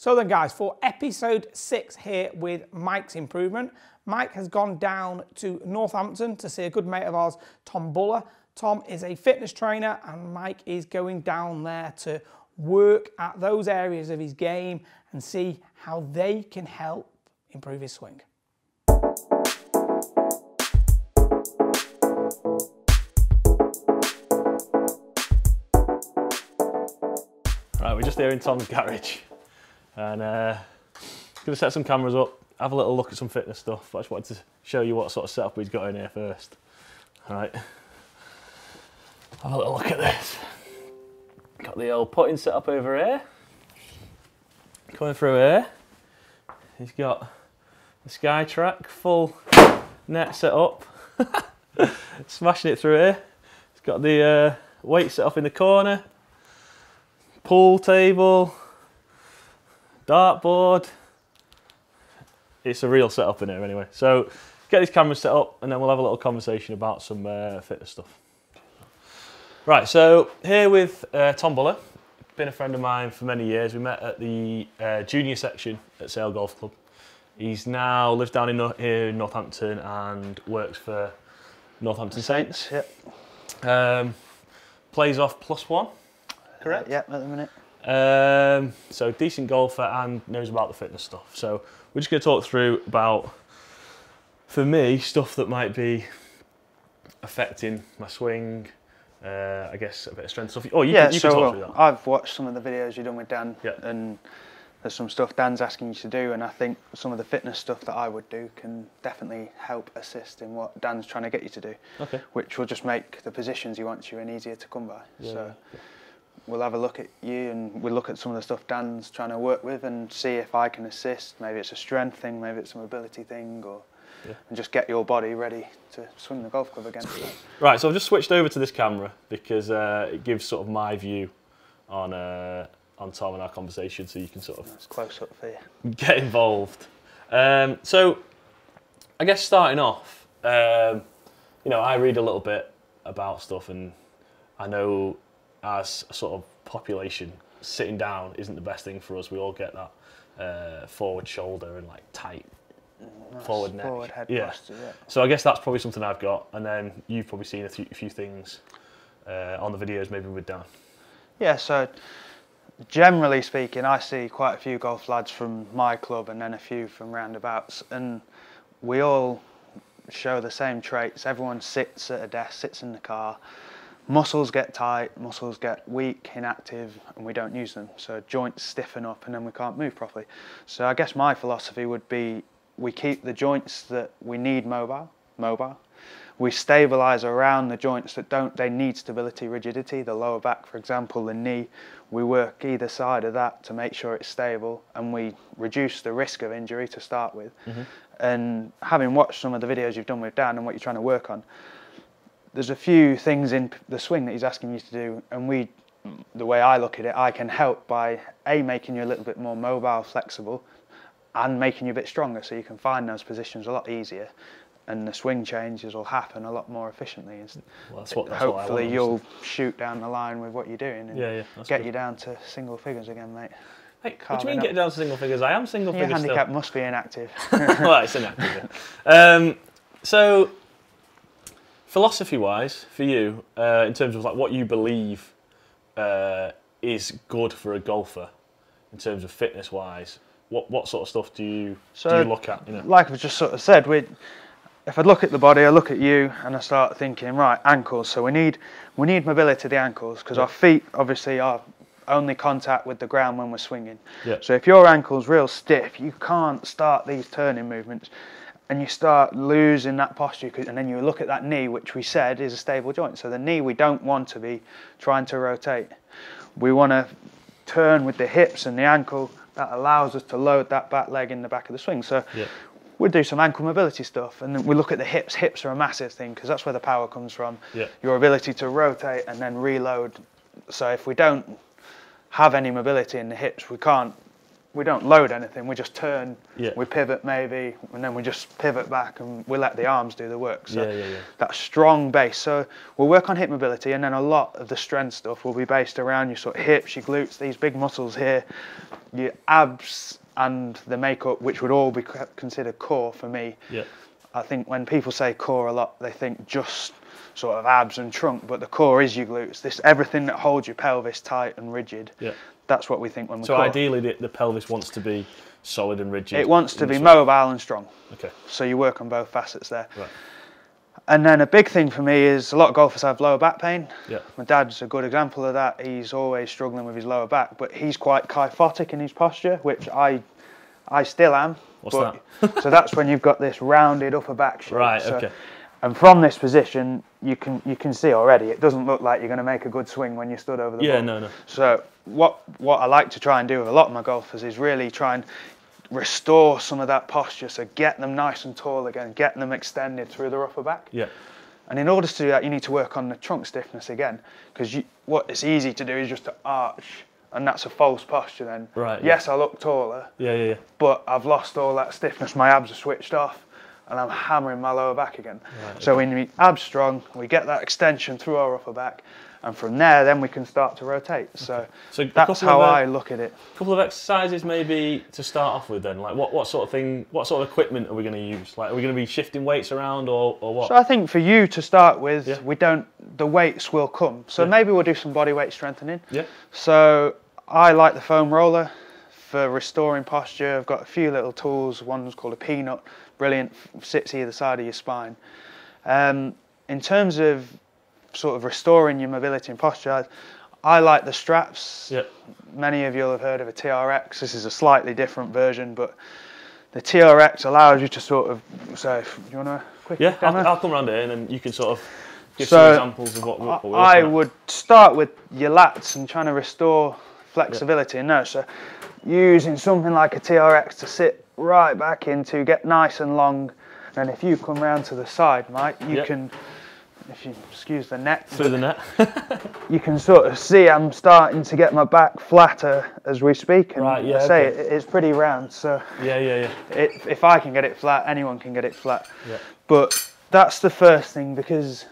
So then guys, for episode 6 here with Mike's Improvement, Mike has gone down to Northampton to see a good mate of ours, Tom Buller. Tom is a fitness trainer and Mike is going down there to work at those areas of his game and see how they can help improve his swing. Right, we're just here in Tom's garage and going to set some cameras up, have a little look at some fitness stuff. I just wanted to show you what sort of setup he's got in here first. All right, have a little look at this. Got the old putting setup over here. Coming through here, he's got the Sky Track full net set up. Smashing it through here. He's got the weight set up in the corner. Pool table, dartboard. It's a real setup in here anyway. So get these cameras set up and then we'll have a little conversation about some fitness stuff. Right, so here with Tom Buller, been a friend of mine for many years. We met at the junior section at Sale Golf Club. He's now lives down here in Northampton and works for Northampton Saints. Yep. Plays off +1. Correct? Yeah, at the minute. So decent golfer and knows about the fitness stuff. So we're just going to talk through about, for me, stuff that might be affecting my swing, I guess a bit of strength stuff. Oh, you can talk through that. I've watched some of the videos you've done with Dan, yeah, and there's some stuff Dan's asking you to do, and I think some of the fitness stuff that I would do can definitely help assist in what Dan's trying to get you to do. Okay. Which will just make the positions he wants you in easier to come by. Yeah, so. Yeah. We'll have a look at you and we'll look at some of the stuff Dan's trying to work with and see if I can assist. Maybe it's a strength thing, maybe it's a mobility thing, or and just get your body ready to swing the golf club again. Right, so I've just switched over to this camera because it gives sort of my view on Tom and our conversation, so you can sort of it's close up for you. Get involved. So I guess starting off, you know, I read a little bit about stuff and I know as a sort of population, sitting down isn't the best thing for us. We all get that forward shoulder and like tight forward neck. Forward head posture, yeah. So I guess that's probably something I've got, and then you've probably seen a few things on the videos maybe with Dan. Yeah, so generally speaking, I see quite a few golf lads from my club and then a few from roundabouts, and we all show the same traits. Everyone sits at a desk, sits in the car. Muscles get tight, muscles get weak, inactive, and we don't use them. So joints stiffen up and then we can't move properly. So I guess my philosophy would be we keep the joints that we need mobile. We stabilise around the joints that don't, they need stability, rigidity. The lower back, for example, the knee, we work either side of that to make sure it's stable and we reduce the risk of injury to start with. Mm-hmm. And having watched some of the videos you've done with Dan and what you're trying to work on, there's a few things in the swing that he's asking you to do, and the way I look at it, I can help by making you a little bit more mobile, flexible, and making you a bit stronger, so you can find those positions a lot easier, and the swing changes will happen a lot more efficiently. Well, that's hopefully what you'll shoot down the line with what you're doing, and get you down to single figures again, mate. Hey, what do you mean get down to single figures? I am single figures still. Your handicap must be inactive. Well, it's inactive. So, philosophy-wise, for you, in terms of like what you believe is good for a golfer, in terms of fitness-wise, what sort of stuff do you look at? You know? Like I've just sort of said, if I look at the body, I look at you, and I start thinking, right, ankles. So we need mobility to the ankles because our feet obviously are only contact with the ground when we're swinging. Yeah. So if your ankle's real stiff, you can't start these turning movements. And you start losing that posture, and then you look at that knee, which we said is a stable joint. So the knee we don't want to be trying to rotate. We want to turn with the hips and the ankle. That allows us to load that back leg in the back of the swing. So we'll do some ankle mobility stuff, and then we look at the hips. Hips are a massive thing because that's where the power comes from. Yeah. Your ability to rotate and then reload. So if we don't have any mobility in the hips, we can't we don't load anything. We just turn, Yeah. we pivot maybe, and then we just pivot back, and we let the arms do the work. So Yeah. that strong base. So we'll work on hip mobility, and then a lot of the strength stuff will be based around your sort of hips, your glutes, these big muscles here, your abs, and the makeup, which would all be considered core for me. Yeah. I think when people say core a lot, they think just sort of abs and trunk, but the core is your glutes. This everything that holds your pelvis tight and rigid. Yeah. That's what we think when we So core. ideally, the pelvis wants to be solid and rigid. It wants to be mobile and strong. Okay. So you work on both facets there. Right. And then a big thing for me is a lot of golfers have lower back pain. Yeah. My dad's a good example of that. He's always struggling with his lower back, but he's quite kyphotic in his posture, which I still am. What's that? So that's when you've got this rounded upper back shape. Right. So, Okay. and from this position, you can see already, it doesn't look like you're going to make a good swing when you stood over the ball. Yeah. No. So what I like to try and do with a lot of my golfers is really try and restore some of that posture. So get them nice and tall again, get them extended through their upper back. Yeah. And in order to do that, you need to work on the trunk stiffness again, because what it's easy to do is just to arch, and that's a false posture then. Right. Yes, I look taller, Yeah. but I've lost all that stiffness. My abs are switched off, and I'm hammering my lower back again. Right, So when we abs strong, we get that extension through our upper back, and from there, then we can start to rotate. So that's how I look at it. A couple of exercises maybe to start off with then. Like what sort of thing, what sort of equipment are we going to use? Like, are we going to be shifting weights around or what? So I think for you to start with, Yeah. the weights will come. So Yeah. maybe we'll do some body weight strengthening. Yeah. So I like the foam roller for restoring posture. I've got a few little tools. One's called a peanut, brilliant, sits either side of your spine. In terms of sort of restoring your mobility and posture, I like the straps. Yeah. Many of you will have heard of a TRX. This is a slightly different version, but the TRX allows you to sort of, so do you want to quick Yeah, demo? I'll come around here and then you can sort of give So, some examples of what we're looking I at. would start with your lats and trying to restore flexibility. And no, so using something like a TRX to sit right back into, get nice and long. And if you come round to the side, Mike, you can, if you excuse the net, Through the net. you can sort of see I'm starting to get my back flatter as we speak. And Right, yeah, I say okay. it's pretty round. So Yeah. if I can get it flat, anyone can get it flat. Yeah. But that's the first thing, because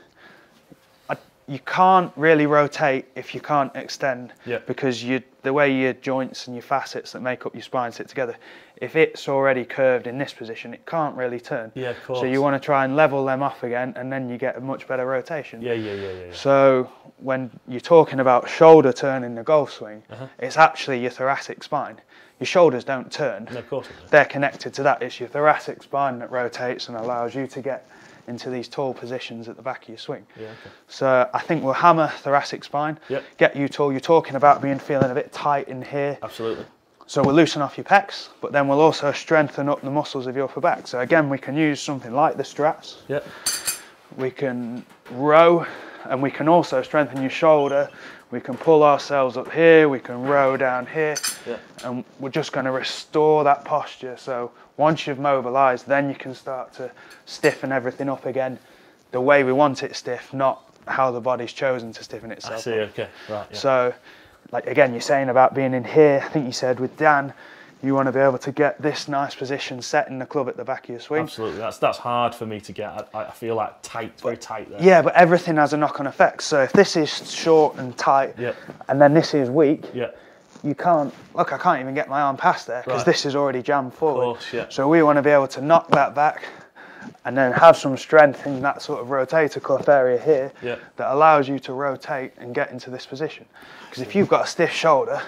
you can't really rotate if you can't extend, because the way your joints and your facets that make up your spine sit together, if it's already curved in this position, it can't really turn. Yeah, of course. So you want to try and level them off again, and then you get a much better rotation. Yeah. So when you're talking about shoulder turn in the golf swing, it's actually your thoracic spine. Your shoulders don't turn. No, of course not. They're connected to that. It's your thoracic spine that rotates and allows you to get into these tall positions at the back of your swing. Yeah, okay. So I think we'll hammer thoracic spine, get you tall. You're talking about feeling a bit tight in here. Absolutely. So we'll loosen off your pecs, but then we'll also strengthen up the muscles of your upper back. So again, we can use something like the straps. Yeah. We can row, and we can also strengthen your shoulder. We can pull ourselves up here, we can row down here, and we're just going to restore that posture. So once you've mobilised, then you can start to stiffen everything up again the way we want it stiff, not how the body's chosen to stiffen itself. I see, okay, right. Yeah. So, like again, you're saying about being in here, I think you said with Dan, you want to be able to get this nice position set in the club at the back of your swing. Absolutely, that's hard for me to get. I feel like tight, very tight there. Yeah, but everything has a knock-on effect. So if this is short and tight, and then this is weak, you can't, look, I can't even get my arm past there because this is already jammed forward. Of course, So we want to be able to knock that back and then have some strength in that sort of rotator cuff area here that allows you to rotate and get into this position. Because if you've got a stiff shoulder,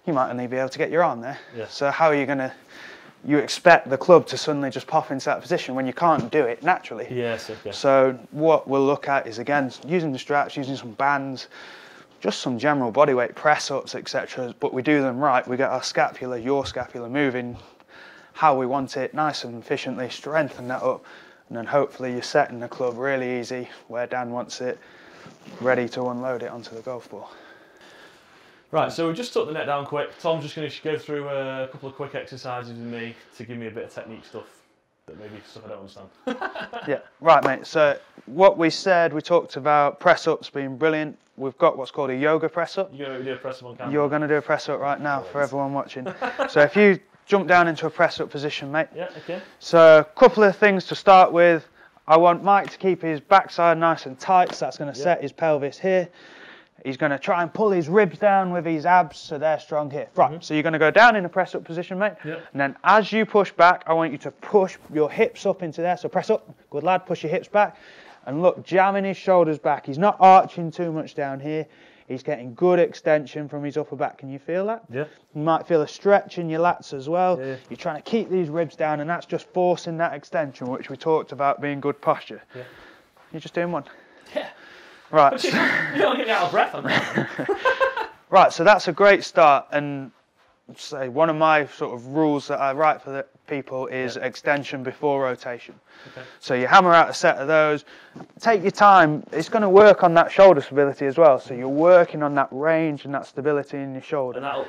you might only be able to get your arm there. So how are you going to, you expect the club to suddenly just pop into that position when you can't do it naturally. Yes, okay. So what we'll look at is, again, using the straps, using some bands, just some general bodyweight press-ups, etc. But we do them right. We get our scapula, your scapula, moving how we want it, nice and efficiently, strengthen that up, and then hopefully you're setting the club really easy where Dan wants it, ready to unload it onto the golf ball. Right, so we just took the net down quick. Tom's just going to go through a couple of quick exercises with me to give me a bit of technique stuff that maybe stuff I don't understand. Yeah, right, mate. So what we said, we talked about press ups being brilliant. We've got what's called a yoga press up. You're going to do a press up on camera? You're going to do a press up right now for everyone watching. So if you jump down into a press up position, mate. Yeah, okay. So a couple of things to start with. I want Mike to keep his backside nice and tight, so that's going to set his pelvis here. He's going to try and pull his ribs down with his abs, so they're strong here. Right, so you're going to go down in a press up position, mate. Yep. And then as you push back, I want you to push your hips up into there. So press up, good lad, push your hips back. And look, jamming his shoulders back. He's not arching too much down here. He's getting good extension from his upper back. Can you feel that? Yeah. You might feel a stretch in your lats as well. Yeah. You're trying to keep these ribs down, and that's just forcing that extension, which we talked about being good posture. Yeah. You're just doing one. Yeah. Right. You don't get me out of breath on that. Right, so that's a great start. And say one of my sort of rules that I write for the people is extension before rotation. Okay. So you hammer out a set of those. Take your time. It's going to work on that shoulder stability as well. So you're working on that range and that stability in your shoulder. And that'll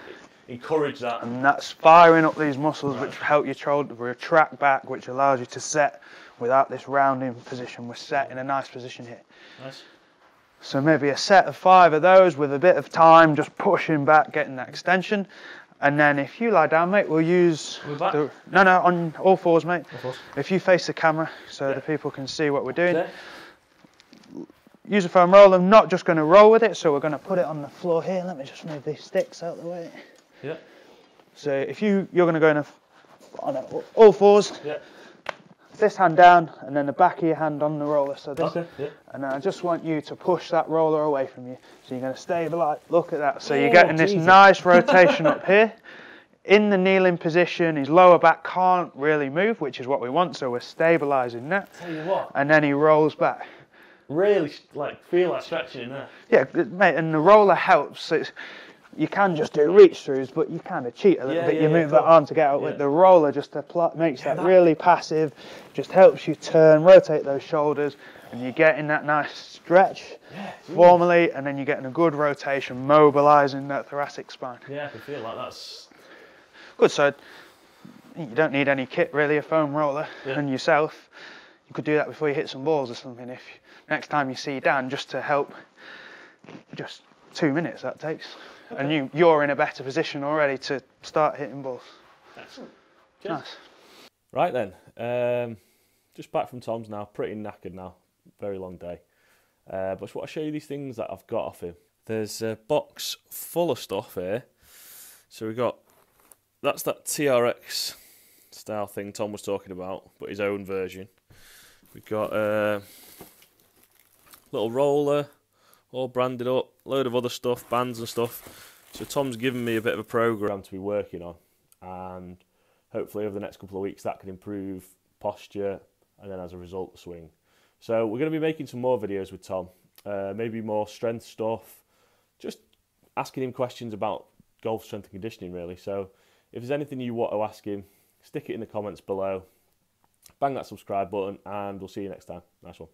encourage that. And that's firing up these muscles which help your shoulder retract back, which allows you to set without this rounding position. We're set in a nice position here. Nice. So maybe a set of 5 of those with a bit of time, just pushing back, getting that extension. And then if you lie down, mate, we'll use no, on all fours, mate. All fours. If you face the camera so the people can see what we're doing. Okay. Use a foam roller. I'm not just going to roll with it, so we're going to put it on the floor here. Let me just move these sticks out of the way. Yeah. So if you're going to go on all fours. Yeah. This hand down, and then the back of your hand on the roller. So this, Okay, yeah. and then I just want you to push that roller away from you. So you're going to stabilise. Look at that. So you're getting this nice rotation up here. In the kneeling position, his lower back can't really move, which is what we want. So we're stabilising that. Tell you what. And then he rolls back. Really, feel that stretching in there. Yeah, mate. And the roller helps. You can just do reach throughs, but you kind of cheat a little bit. You move that arm to get out with the roller, just makes that really passive, just helps you turn, rotate those shoulders, and you're getting that nice stretch formally, and then you're getting a good rotation, mobilising that thoracic spine. Yeah, I can feel like that's good. So you don't need any kit really, a foam roller, and yourself. You could do that before you hit some balls or something. If next time you see Dan, just to help, just 2 minutes that takes. Okay. And you're in a better position already to start hitting balls. Excellent. Nice. Right then, just back from Tom's now, pretty knackered now, very long day. But just want to show you these things that I've got off him. There's a box full of stuff here. So we've got, that's that TRX style thing Tom was talking about, but his own version. We've got a little roller, all branded up, load of other stuff, bands and stuff. So Tom's given me a bit of a program to be working on, and hopefully over the next couple of weeks that can improve posture and then as a result the swing. So we're going to be making some more videos with Tom, maybe more strength stuff, just asking him questions about golf strength and conditioning really. So if there's anything you want to ask him, stick it in the comments below, bang that subscribe button, and we'll see you next time. Nice one.